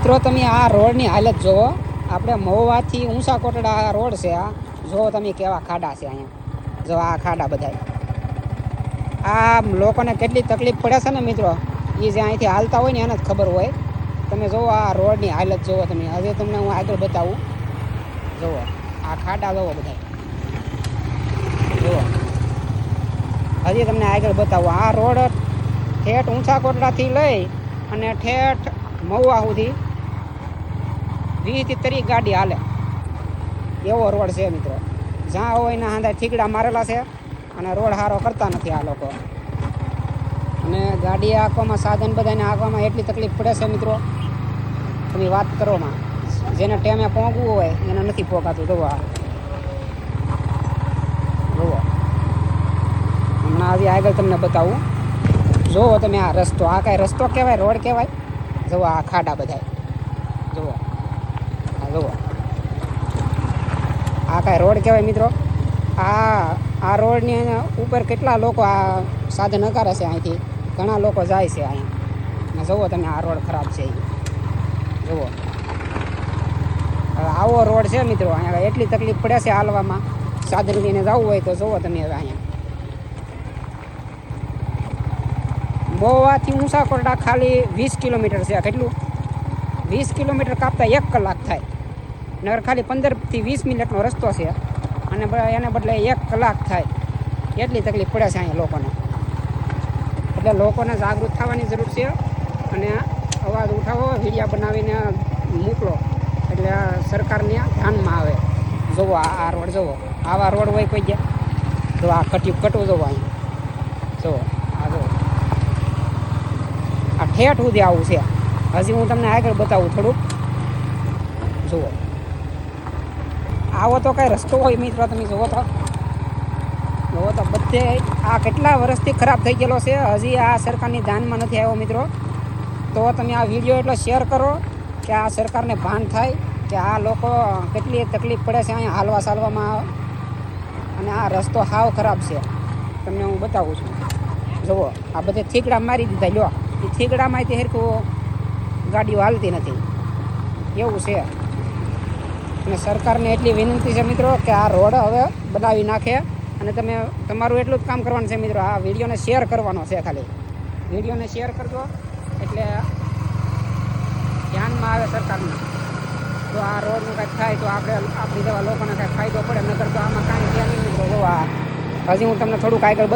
મિત્રો તમે આ રોડની હાલત જુઓ. આપણે મહુવાથી ઊંસા કોટડા રોડ છે આ. જુઓ તમે કેવા ખાડા છે અહીંયા. જો આ ખાડા બધા. આ લોકોને કેટલી તકલીફ પડે છે ને મિત્રો, એ જે અહીંથી હાલતા હોય ને એને જ ખબર હોય. તમે જુઓ આ રોડની હાલત જુઓ તમે. હવે તમને હું આગળ બતાવું. જુઓ આ ખાડા જુઓ બધા. જુઓ હજી તમને આગળ બતાવું. આ રોડ ઠેઠ ઊંસા કોટડાથી લઈ અને ઠેઠ મહુવા સુધી 20 થી 30 ગાડી હાલે એવો રોડ છે મિત્રો. જ્યાં હોય ને હાંધા ઠીકડા મારેલા છે અને રોડ સારો કરતા નથી આ લોકો. અને ગાડી આંકવામાં, સાધન બધાને આંકવામાં એટલી તકલીફ પડે છે મિત્રો, તમે વાત કરોમાં. જેને ટાઈમે પહોંચવું હોય એને નથી પહોંચાતું. જુઓ જુઓ હમણાં આવી આગળ તમને બતાવું. જુઓ તમે આ રસ્તો. આ કાંઈ રસ્તો કહેવાય? રોડ કહેવાય? જુઓ આ ખાડા બધા. જુઓ આ જુઓ આ કાંઈ રોડ કહેવાય મિત્રો? આ રોડની ઉપર કેટલા લોકો આ સાધન હકારે છે. અહીંથી ઘણા લોકો જાય છે અહીંયા. જુઓ તમે આ રોડ ખરાબ છે. જુઓ હવે આવો રોડ છે મિત્રો. અહીંયા એટલી તકલીફ પડે છે હાલવામાં. સાધન લઈને જવું હોય તો જુઓ તમે. હવે અહીંયા મહુવાથી ઊંસા કોટડા ખાલી 20 કિલોમીટર છે. કેટલું? 20 કિલોમીટર કાપતા 1 કલાક થાય. નગર ખાલી 15 થી 20 મિનિટનો રસ્તો છે અને એને બદલે 1 કલાક થાય. એટલી તકલીફ પડે છે અહીંયા લોકોને. એટલે લોકોને જાગૃત થવાની જરૂર છે અને અવાજ ઉઠાવો, વિડીયા બનાવીને મોકલો એટલે સરકારને ધ્યાનમાં આવે. જુઓ આ રોડ જુઓ. આવા રોડ હોય કોઈ ગયા? તો આ કટવું જુઓ અહીંયા. જુઓ આ જુઓ આ ઠેઠ સુધી આવું છે. હજી હું તમને આગળ બતાવું થોડુંક. જુઓ આવો તો કાંઈ રસ્તો હોય મિત્રો? તમે જુઓ તો બધે આ કેટલા વર્ષથી ખરાબ થઈ ગયેલો છે. હજી આ સરકારની ધ્યાનમાં નથી આવ્યો મિત્રો. તો તમે આ વિડીયો એટલો શેર કરો કે આ સરકારને ભાન થાય કે આ લોકો કેટલી તકલીફ પડે છે અહીંયા હાલવા ચાલવામાં. અને આ રસ્તો હાવ ખરાબ છે. તમને હું બતાવું છું. જુઓ આ બધે થીગડા મારી દીધા. લ્યો એ થીગડામાંથી હરખું ગાડીઓ હાલતી નથી. એવું છે. અને સરકારને એટલી વિનંતી છે મિત્રો કે આ રોડ હવે બનાવી નાખે. અને તમે તમારું એટલું જ કામ કરવાનું છે મિત્રો. આ વિડીયોને શેર કરવાનો છે. ખાલી વિડીયોને શેર કરજો એટલે ધ્યાનમાં આવે સરકારને. તો આ રોડનું કાંઈક થાય તો આપણી જેવા લોકોને કાંઈક ફાયદો પડે. નકર તો આમાં કાંઈ ધ્યાન નહીં મિત્રો. હજી હું તમને થોડુંક આગળ